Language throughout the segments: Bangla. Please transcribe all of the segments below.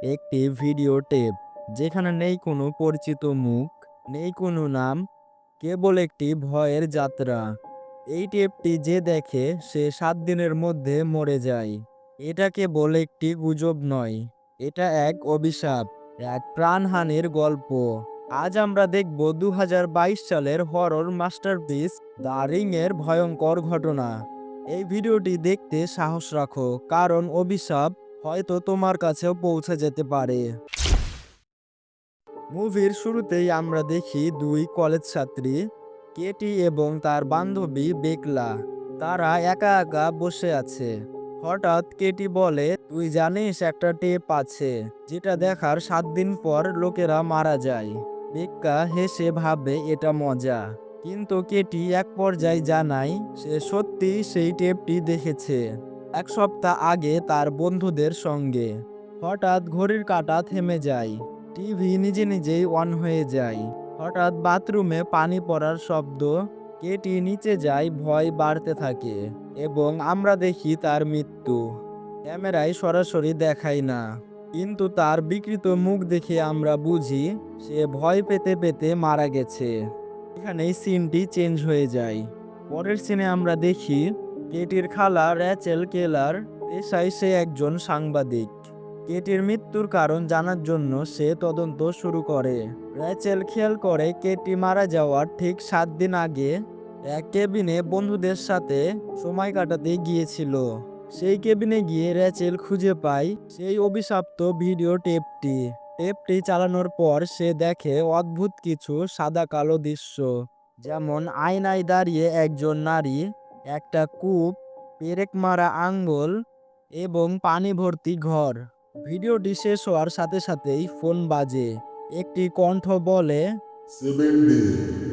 একটি ভিডিও টেপ, যেখানে নেই কোনো পরিচিত মুখ, নেই কোনো নাম, কেবল একটি ভয়ের যাত্রা। এই টেপটি যে দেখে সে 7 দিনের মধ্যে মরে যায়। এটা কেবল একটি গুজব নয়, এটা এক অভিশাপ, এক প্রাণহানির গল্প। আজ আমরা দেখব 2022 সালের হরর মাস্টারপিস দ্য রিং এর ভয়ঙ্কর ঘটনা। এই ভিডিওটি দেখতে সাহস রাখো, কারণ অভিশাপ হয়তো তোমার কাছেও পৌঁছে যেতে পারে। মুভির শুরুতেই আমরা দেখি দুই কলেজ ছাত্রী, কেটি এবং তার বান্ধবী বেকলা। তারা একা একা বসে আছে। হঠাৎ কেটি বলে, তুই জানিস একটা টেপ আছে যেটা দেখার 7 দিন পর লোকেরা মারা যায়। বেক্কা হেসে ভাবে এটা মজা, কিন্তু কেটি এক পর্যায়ে জানায় সে সত্যি সেই টেপটি দেখেছে 1 সপ্তাহ আগে তার বন্ধুদের সঙ্গে। হঠাৎ ঘড়ির কাঁটা থেমে যায়, টিভি নিজে নিজেই অন হয়ে যায়। হঠাৎ বাথরুমে পানি পড়ার শব্দ। কেটি নিচে যায়, ভয় বাড়তে থাকে এবং আমরা দেখি তার মৃত্যু। ক্যামেরায় সরাসরি দেখায় না, কিন্তু তার বিকৃত মুখ দেখে আমরা বুঝি সে ভয় পেতে পেতে মারা গেছে। এখানেই সিনটি চেঞ্জ হয়ে যায়। পরের সিনে আমরা দেখি কেটির খালা র্যাচেল কেলার, পেশায় সে একজন সাংবাদিক। কেটির মৃত্যুর কারণ জানার জন্য সে তদন্ত শুরু করে। র্যাচেল খেয়াল করে কেটি মারা যাওয়ার ঠিক 7 দিন আগে এক কেবিনে বন্ধুদের সাথে সময় কাটাতে গিয়েছিল। সেই কেবিনে গিয়ে র্যাচেল খুঁজে পায় সেই অভিশপ্ত ভিডিও টেপটি। টেপটি চালানোর পর সে দেখে অদ্ভুত কিছু সাদা কালো দৃশ্য, যেমন আয়নায় দাঁড়িয়ে একজন নারী, একটা কূপ, পেরেক মারা আঙ্গুল এবং পানি ভর্তি ঘর। ভিডিওটি শেষ হওয়ার সাথে সাথেই ফোন বাজে। একটি কণ্ঠ বলে 7 ডে।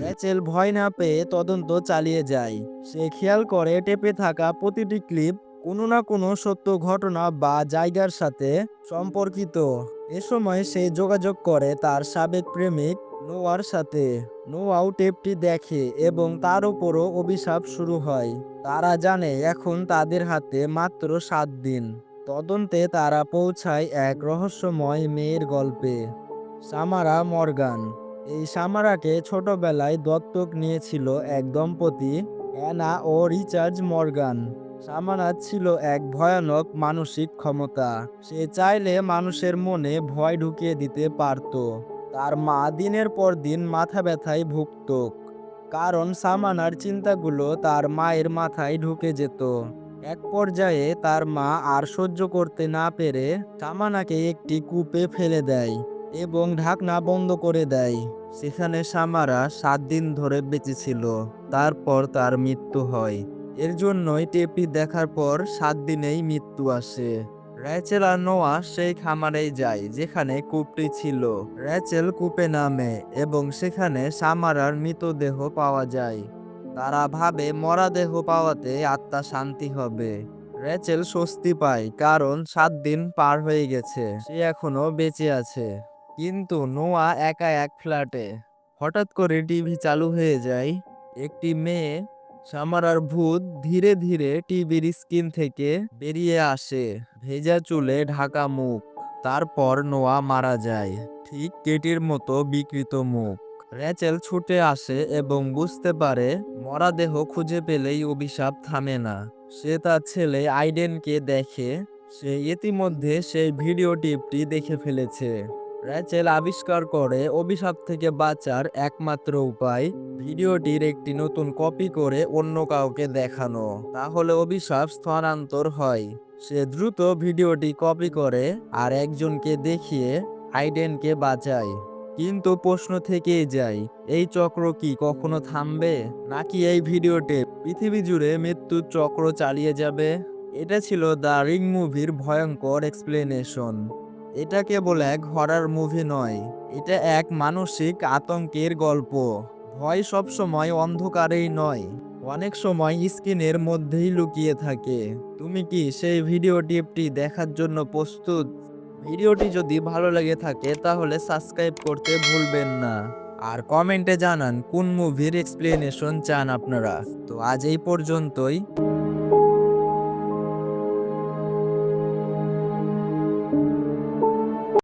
র্যাচেল ভয় না পেয়ে তদন্ত চালিয়ে যায়। সে খেয়াল করে টেপে থাকা প্রতিটি ক্লিপ কোনো না কোনো সত্য ঘটনা বা জায়গার সাথে সম্পর্কিত। এ সময় সে যোগাযোগ করে তার সাবেক প্রেমিক নোয়ার সাথে। নোয়াও টেপটি দেখে এবং তার উপরও অভিশাপ শুরু হয়। তারা জানে এখন তাদের হাতে মাত্র 7 দিন। তদন্তে তারা পৌঁছায় এক রহস্যময় মেয়ের গল্পে, সামারা মর্গান। এই সামারাকে ছোটবেলায় দত্তক নিয়েছিল এক দম্পতি, অ্যানা ও রিচার্ড মর্গান। সামারা ছিল এক ভয়ানক মানসিক ক্ষমতা। সে চাইলে মানুষের মনে ভয় ঢুকিয়ে দিতে পারত। তার মা দিনের পর দিন মাথা ব্যথায় ভুগত, কারণ সামানার চিন্তাগুলো তার মায়ের মাথায় ঢুকে যেত। এক পর্যায়ে তার মা আর সহ্য করতে না পেরে সামানাকে একটি কূপে ফেলে দেয় এবং ঢাকনা বন্ধ করে দেয়। সেখানে সামারা 7 দিন ধরে বেঁচে ছিল। তারপর তার মৃত্যু হয়। এর জন্যই টেপটি দেখার পর 7 দিনেই মৃত্যু আসে। র্যাচেল আর নোয়া সেই খামারেই যায় যেখানে কূপটি ছিল। র্যাচেল কূপে নামে এবং সেখানে সামারার মৃতদেহ পাওয়া যায়। তারা ভাবে মরা দেহ পাওয়াতে আত্মা শান্তি হবে। র্যাচেল স্বস্তি পায়, কারণ 7 দিন পার হয়ে গেছে, সে এখনো বেঁচে আছে। কিন্তু নোয়া একা এক ফ্ল্যাটে। হঠাৎ করে টিভি চালু হয়ে যায়। একটি মেয়ে, সামারার ভূত, ধীরে ধীরে টিভির স্ক্রিন থেকে বেরিয়ে আসে, ভেজা চুলে ঢাকা মুখ। তারপর নোয়া মারা যায়, ঠিক কেটির মতো বিকৃত মুখ। র্যাচেল ছুটে আসে এবং বুঝতে পারে মরাদেহ খুঁজে পেলেই অভিশাপ থামে না। সে তার ছেলে আইডেনকে দেখে। সে ইতিমধ্যে সেই ভিডিও টিপটি দেখে ফেলেছে। র্যাচেল আবিষ্কার করে অভিশাপ থেকে বাঁচার একমাত্র উপায় ভিডিওটির একটি নতুন কপি করে অন্য কাউকে দেখানো, তাহলে অভিশাপ স্থানান্তর হয়। সে দ্রুত ভিডিওটি কপি করে আর একজনকে দেখিয়ে আইডেনকে বাঁচায়। কিন্তু প্রশ্ন থেকেই যায়, এই চক্র কি কখনো থামবে, নাকি এই ভিডিওতে পৃথিবী জুড়ে মৃত্যুর চক্র চালিয়ে যাবে? এটা ছিল দ্য রিং মুভির ভয়ঙ্কর এক্সপ্লেনেশন। এটা কেবল এক হরর মুভি নয়, এটা এক মানসিক আতঙ্কের গল্প। ভয় সবসময় অন্ধকারেই নয়, অনেক সময় স্ক্রিনের মধ্যেই লুকিয়ে থাকে। তুমি কি সেই ভিডিও টিপটি দেখার জন্য প্রস্তুত? ভিডিওটি যদি ভালো লেগে থাকে তাহলে সাবস্ক্রাইব করতে ভুলবেন না। আর কমেন্টে জানান কোন মুভির এক্সপ্লেনেশন চান আপনারা। তো আজ এই পর্যন্তই।